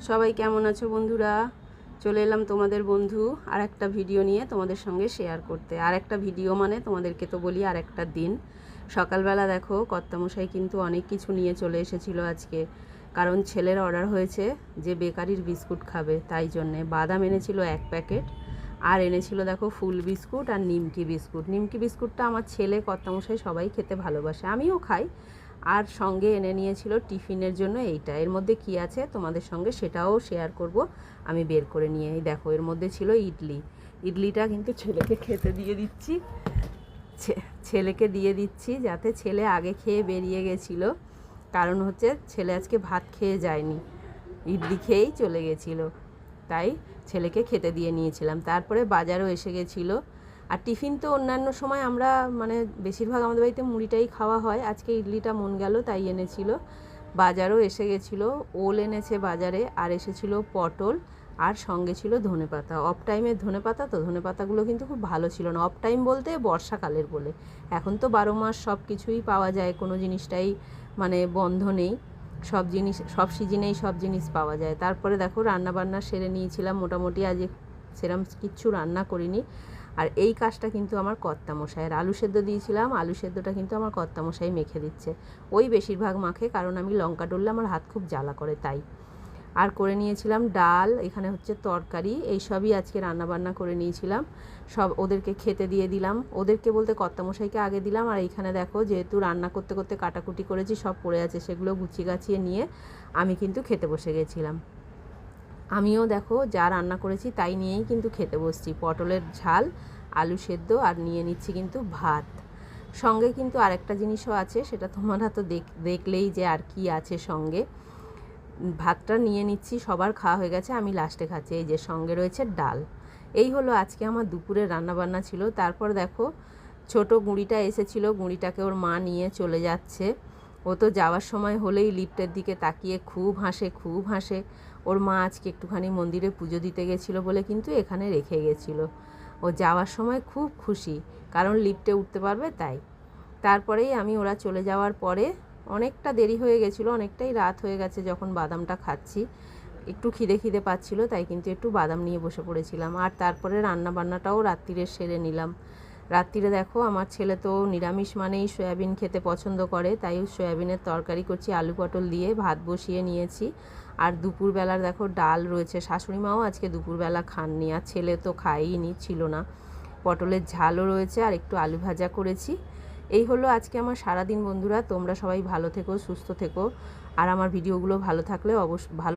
সবাই কেমন আছো বন্ধুরা? চলে এলাম তোমাদের বন্ধু আর একটা ভিডিও নিয়ে তোমাদের সঙ্গে শেয়ার করতে। আর একটা ভিডিও মানে তোমাদেরকে তো বলি আর একটা দিন। সকালবেলা দেখো কর্তামশাই কিন্তু অনেক কিছু নিয়ে চলে এসেছিলো আজকে, কারণ ছেলের অর্ডার হয়েছে যে বেকারির বিস্কুট খাবে, তাই জন্যে বাদাম এনেছিল 1 প্যাকেট, আর এনেছিল দেখো ফুল বিস্কুট আর নিমকি বিস্কুট। নিমকি বিস্কুটটা আমার ছেলে কর্তামশাই সবাই খেতে ভালোবাসে, আমিও খাই। আর সঙ্গে এনে নিয়েছিল টিফিনের জন্য এইটা। এর মধ্যে কি আছে তোমাদের সঙ্গে সেটাও শেয়ার করব। আমি বের করে নিয়ে দেখো, এর মধ্যে ছিল ইডলি। ইডলিটা কিন্তু ছেলেকে খেতে দিয়ে দিচ্ছি, ছেলেকে দিয়ে দিচ্ছি যাতে ছেলে আগে খেয়ে বেরিয়ে গেছিলো। কারণ হচ্ছে ছেলে আজকে ভাত খেয়ে যায়নি, ইডলি খেয়েই চলে গেছিলো, তাই ছেলেকে খেতে দিয়ে নিয়েছিলাম। তারপরে বাজারও এসে গেছিলো। আর টিফিন তো অন্যান্য সময় আমরা মানে বেশিরভাগ আমাদের বাড়িতে মুড়িটাই খাওয়া হয়, আজকে ইডলিটা মন গেল তাই এনেছিল। বাজারও এসে গেছিলো, ওল এনেছে বাজারে, আর এসেছিল পটল, আর সঙ্গে ছিল ধনেপাতা। অফ টাইমের ধনেপাতা, তো ধনেপাতাগুলো কিন্তু খুব ভালো ছিল না। অফ টাইম বলতে বর্ষাকালের বলে, এখন তো 12 মাস সব কিছুই পাওয়া যায়, কোনো জিনিসটাই মানে বন্ধ নেই, সব জিনিস সব সিজনেই সব জিনিস পাওয়া যায়। তারপরে দেখো রান্নাবান্না সেরে নিয়েছিলাম মোটামুটি, আজ সেরম কিচ্ছু রান্না করিনি। আর এই কাজটা কিন্তু আমার কর্তামশাইয়ের। আলু সেদ্ধ দিয়েছিলাম, আলু সেদ্ধটা কিন্তু আমার কর্তামশাই মেখে দিচ্ছে। ওই বেশিরভাগ মাখে, কারণ আমি লঙ্কা ডললে আমার হাত খুব জ্বালা করে তাই। আর করে নিয়েছিলাম ডাল, এখানে হচ্ছে তরকারি, এই সবই আজকে রান্নাবান্না করে নিয়েছিলাম। সব ওদেরকে খেতে দিয়ে দিলাম, ওদেরকে বলতে কর্তামশাইকে আগে দিলাম। আর এইখানে দেখো যেহেতু রান্না করতে করতে কাটাকুটি করেছি, সব পড়ে আছে, সেগুলো গুছিয়ে গাছিয়ে নিয়ে আমি কিন্তু খেতে বসে গেছিলাম। আমিও দেখো যা রান্না করেছি তাই নিয়েই কিন্তু খেতে বসছি, পটলের ঝাল, আলু সেদ্ধ, আর নিয়ে নিচ্ছি কিন্তু ভাত। সঙ্গে কিন্তু আরেকটা জিনিসও আছে, সেটা তোমরা তো দেখলেই যে আর কি আছে সঙ্গে। ভাতটা নিয়ে নিচ্ছি, সবার খাওয়া হয়ে গেছে, আমি লাস্টে খাচ্ছি। এই যে সঙ্গে রয়েছে ডাল। এই হলো আজকে আমার দুপুরের রান্নাবান্না ছিল। তারপর দেখো ছোট গুঁড়িটা এসেছিলো, গুঁড়িটাকে ওর মা নিয়ে চলে যাচ্ছে। ও তো যাওয়ার সময় হলেই লিফটের দিকে তাকিয়ে খুব হাসে, খুব হাসে। ওর মা আজকে একটুখানি মন্দিরে পুজো দিতে গেছিলো বলে কিন্তু এখানে রেখে গেছিলো। ও যাওয়ার সময় খুব খুশি, কারণ লিফটে উঠতে পারবে তাই। তারপরেই আমি ওরা চলে যাওয়ার পরে অনেকটা দেরি হয়ে গেছিলো, অনেকটাই রাত হয়ে গেছে যখন বাদামটা খাচ্ছি। একটু খিদে পাচ্ছিলো, তাই কিন্তু একটু বাদাম নিয়ে বসে পড়েছিলাম। আর তারপরে রান্নাবান্নাটাও রাত্রিরে সেরে নিলাম। রাত্রিরে দেখো আমার ছেলে তো নিরামিষ মানেই সয়াবিন খেতে পছন্দ করে, তাই সয়াবিনের তরকারি করছি আলু পটল দিয়ে, ভাত বসিয়ে নিয়েছি। আর দুপুরবেলার দেখো ডাল রয়েছে, শাশুড়ি মাও আজকে দুপুরবেলা খাননি, আর ছেলে তো খাইনি, ছিল না। পটলের ঝালও রয়েছে, আর একটু আলু ভাজা করেছি। এই হলো আজকে আমার সারাদিন বন্ধুরা। তোমরা সবাই ভালো থেকো, সুস্থ থেকো, আর আমার ভিডিওগুলো ভালো থাকলে ভালো